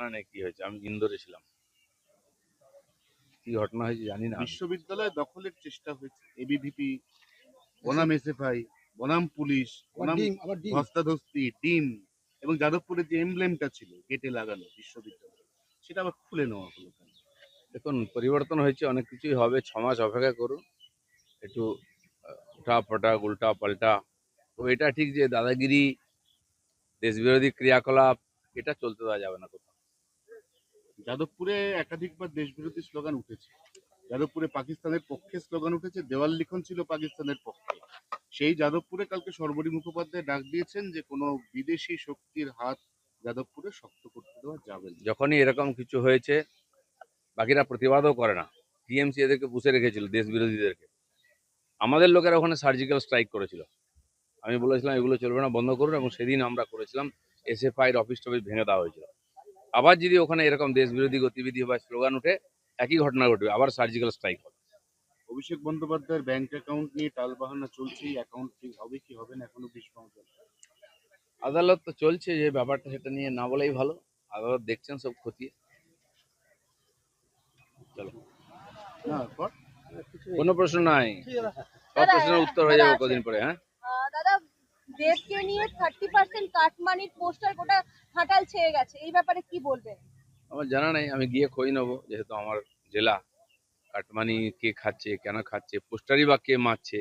না কি হয়েছে, আমি ইন্দোরে ছিলাম। কি ঘটনা হয়েছে জানি না। বিশ্ববিদ্যালয় দখলের চেষ্টা হয়েছে, এবিভিপি বনাম এসএফআই বনাম পুলিশ বনাম ধস্তাধস্তি টিম, এবং যাদবপুরের যে এমব্লেমটা ছিল গেটে লাগানো বিশ্ববিদ্যালয়, সেটা আবার খুলে নেওয়া হলো কেন? দেখুন, পরিবর্তন হয়েছে, অনেক কিছুই হবে। 6 মাস অপেক্ষা করুন, একটু উঠা ফটা উল্টা পাল্টা। তো এটা ঠিক যে দাদাগিরি, দেশবিরোধী ক্রিয়াকলাপ, এটা চলতে দেওয়া যাবে না কোথাও। যাদবপুরে একাধিকবার দেশবিরোধী স্লোগান উঠেছে, যাদবপুরে পাকিস্তানের পক্ষে স্লোগান উঠেছে, দেওয়াল লিখন ছিল পাকিস্তানের পক্ষে। সেই যাদবপুরে কালকে সর্বরী মুখোপাধ্যায় ডাক দিয়েছেন যে কোনো বিদেশি শক্তির হাত যাদবপুরে শক্ত করতে দেওয়া যাবে না। যখনই এরকম কিছু হয়েছে, বাকিরা প্রতিবাদও করে না। টিএমসি এদেরকে পুষে রেখেছিল, দেশ বিরোধীদেরকে। আমাদের লোকেরা ওখানে সার্জিক্যাল স্ট্রাইক করেছিল। আমি বলেছিলাম এগুলো চলবে না, বন্ধ করুন, এবং সেদিন আমরা করেছিলাম। এসএফআই এর অফিস টফিস ভেঙে দেওয়া হয়েছিল। আবার যদি ওখানে এরকম দেশ বিরোধী গতিবিধি বা স্লোগান উঠে, একই ঘটনা ঘটবে, আবার সার্জিক্যাল স্ট্রাইক হবে। অভিষেক বন্দ্যোপাধ্যায়ের ব্যাংক অ্যাকাউন্ট নিয়ে টালবাহানা চলছে, অ্যাকাউন্ট ঠিক হবে কি হবে না এখনো বিস্ফোরণ চলছে। আদালত তো চলছে, যে ব্যাপারটা সেটা নিয়ে না বলাই ভালো। আদালত দেখছেন সব খতিয়ে। চলো, কোনো প্রশ্ন নাই, সব প্রশ্নের উত্তর হয়ে যাবে কদিন পরে। হ্যাঁ দাদা, দেবকে নিয়ে 30% কাটমানির পোস্টার গোটা হাঁটাল ছেয়ে গেছে, এই ব্যাপারে কি বলবেন? আমার জানা নেই, আমি গিয়ে খোঁজ নেবো, যেহেতু আমার জেলা। কাটমানি কে খাচ্ছে, কেন খাচ্ছে, পোস্টারই বা কে মারছে।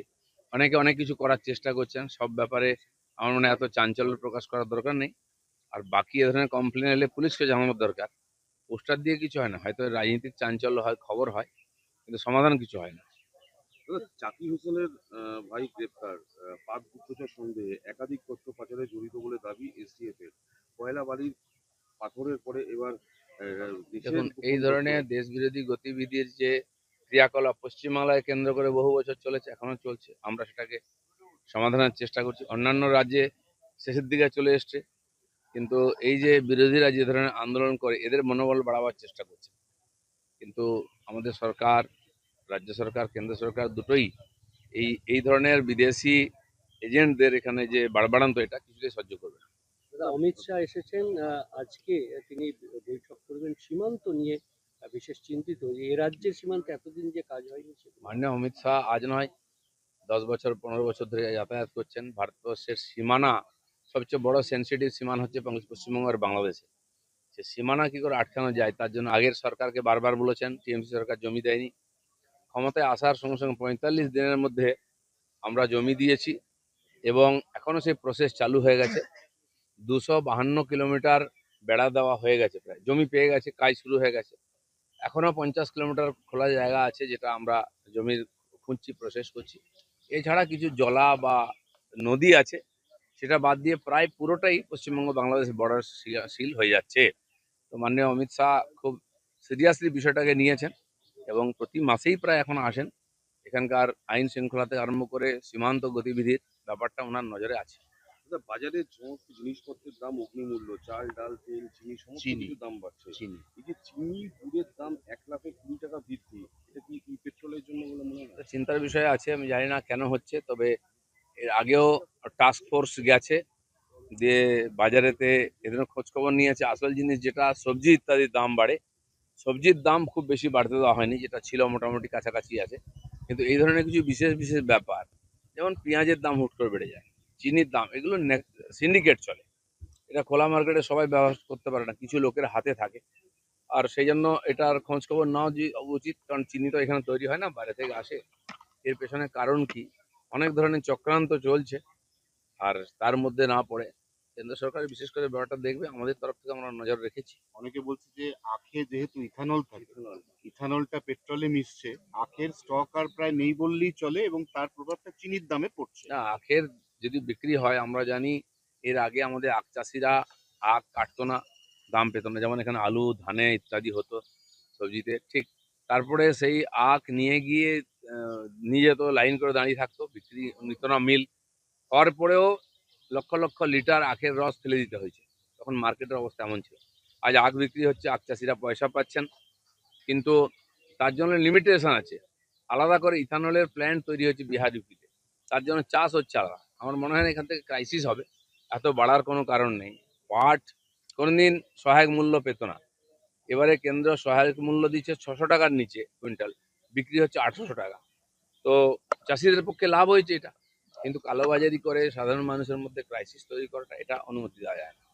অনেকে অনেক কিছু করার চেষ্টা করছেন, সব ব্যাপারে আমার মনে হয় এত চাঞ্চল্য প্রকাশ করার দরকার নেই। আর বাকি এ ধরনের কমপ্লেন এলে পুলিশকে জানানোর দরকার। পোস্টার দিয়ে কিছু হয় না, হয়তো রাজনীতিক চাঞ্চল্য হয়, খবর হয়, কিন্তু সমাধান কিছু হয় না। জাকির হোসেনের ভাই গ্রেপ্তার, পাক গুপ্তচর সন্দেহে একাধিক তথ্য পাচারে জড়িত বলে দাবি এসটিএফ এর। কয়লা বালির পাথরের পরে এবার দেখুন, এই ধরনের দেশ বিরোধী গতিবিধির যে ক্রিয়াকলাপ পশ্চিমবাংলায় কেন্দ্র করে বহু বছর চলেছে, এখনো চলছে। আমরা সেটাকে সমাধানের চেষ্টা করছি। অন্যান্য রাজ্যে শেষের দিকে চলে এসছে, কিন্তু এই যে বিরোধীরা যে ধরনের আন্দোলন করে, এদের মনোবল বাড়াবার চেষ্টা করছে। কিন্তু আমাদের সরকার, রাজ্য সরকার, কেন্দ্র সরকার দুটোই এই ধরনের বিদেশি এজেন্টদের এখানে যে বাড়বাড়ান্ত, এটা কিছুতেই সহ্য করবে না। অমিত শাহ এসেছেন আজকে, তিনি বৈঠক করবেন সীমান্ত নিয়ে। বিশেষ চিন্তিত যে এ রাজ্যের সীমান্তে এতদিন যে কাজ হয়নি। মাননীয় অমিত শাহ আজ নয়, 10 বছর 15 বছর ধরে যাতায়াত করছেন। ভারতবর্ষের সীমানা, সবচেয়ে বড় সেন্সিটিভ সীমানা হচ্ছে পশ্চিমবঙ্গ আর বাংলাদেশে। সে সীমানা কি করে আটকানো যায়, তার জন্য আগের সরকারকে বারবার বলেছেন। টিএমসি সরকার জমি দেয়নি। ক্ষমতায় আসার সঙ্গে সঙ্গে 45 দিনের মধ্যে আমরা জমি দিয়েছি, এবং এখনো সেই প্রসেস চালু হয়ে গেছে। 252 কিলোমিটার বেড়া দেওয়া হয়ে গেছে, প্রায় জমি পেয়ে গেছে, কাজ শুরু হয়ে গেছে। এখনো 50 কিলোমিটার খোলা জায়গা আছে, যেটা আমরা জমির খুঁজছি, প্রসেস করছি। এছাড়া কিছু জলা বা নদী আছে, সেটা বাদ দিয়ে প্রায় পুরোটাই পশ্চিমবঙ্গ বাংলাদেশ বর্ডার সিল হয়ে যাচ্ছে। তো মাননীয় অমিত শাহ খুব সিরিয়াসলি বিষয়টাকে নিয়েছেন, এবং প্রতি মাসেই প্রায় এখন আসেন। এখানকার আইন শৃঙ্খলা থেকে আরম্ভ করে সীমান্ত গতিবিধির ব্যাপারটা ওনার নজরে আছে। বাজারে সমস্ত জিনিসপত্রের দাম অগ্নিমূল্য, চাল ডাল তেল চিনি সমস্ত কিছুর দাম বাড়ছে। এই যে চিনি গুড়ের দাম 1,20,000 টাকা বৃদ্ধি, এটা কি পেট্রোলের জন্য বলে মনে হয়? চিন্তার বিষয় আছে, আমি জানি না কেন হচ্ছে, তবে এর আগেও টাস্ক ফোর্স গেছে, দিয়ে বাজারেতে এদের খোঁজ খবর নিয়েছে। আসল জিনিস যেটা সবজি ইত্যাদির দাম বাড়ে, সবজির দাম খুব বেশি বাড়তে দেওয়া হয়নি, যেটা ছিল মোটামুটি কাছাকাছি আছে। কিন্তু এই ধরনের কিছু বিশেষ বিশেষ ব্যাপার, যেমন পেঁয়াজের দাম হুট করে বেড়ে যায়, চিনির দাম, এগুলো সিন্ডিকেট চলে। এটা খোলা মার্কেটে সবাই ব্যবহার করতে পারে না, কিছু লোকের হাতে থাকে। আর সেই জন্য এটার খোঁজ খবর নেওয়া উচিত, কারণ চিনি তো এখানে তৈরি হয় না, বাইরে থেকে আসে। এর পেছনে কারণ কি, অনেক ধরনের চক্রান্ত চলছে। আর তার মধ্যে না পড়ে কেন্দ্র সরকার বিশেষ করে ব্যাপারটা দেখবে, আমাদের তরফ থেকে আমরা নজর রেখেছি। অনেকে বলছে যে আখে যেহেতু ইথানল থাকে, ইথানলটা পেট্রোলে মিশছে, আখের স্টক আর প্রায় নেই বললেই চলে, এবং তার প্রভাবটা চিনির দামে পড়ছে। না, আখের যদি বিক্রি হয়, আমরা জানি এর আগে আমাদের আখ চাষিরা আখ কাটতো না, দাম পেত না। যেমন এখানে আলু, ধানে ইত্যাদি হতো, সবজিতে ঠিক। তারপরে সেই আখ নিয়ে গিয়ে নিয়ে যেত, লাইন করে দাঁড়িয়ে থাকতো, বিক্রি নিত না মিল। হওয়ার পরেও লক্ষ লক্ষ লিটার আখের রস ফেলে দিতে হয়েছে, তখন মার্কেটের অবস্থা এমন ছিল। আজ আখ বিক্রি হচ্ছে, আখ চাষিরা পয়সা পাচ্ছেন, কিন্তু তার জন্য লিমিটেশন আছে। আলাদা করে ইথানলের প্ল্যান্ট তৈরি হচ্ছে বিহার ইউপিতে, তার জন্য চাষ হচ্ছে আলাদা। আমার মনে হয় না এখান থেকে ক্রাইসিস হবে, এত বাড়ার কোনো কারণ নেই। পাট কোনোদিন সহায়ক মূল্য পেত না, এবারে কেন্দ্র সহায়ক মূল্য দিচ্ছে 600 টাকার নিচে কুইন্টাল, বিক্রি হচ্ছে 800 টাকা। তো চাষিদের পক্ষে লাভ হয়েছে এটা, কিন্তু কালোবাজারি করে সাধারণ মানুষের মধ্যে ক্রাইসিস তৈরি করাটা এটা অনুমতি দেওয়া যায় না।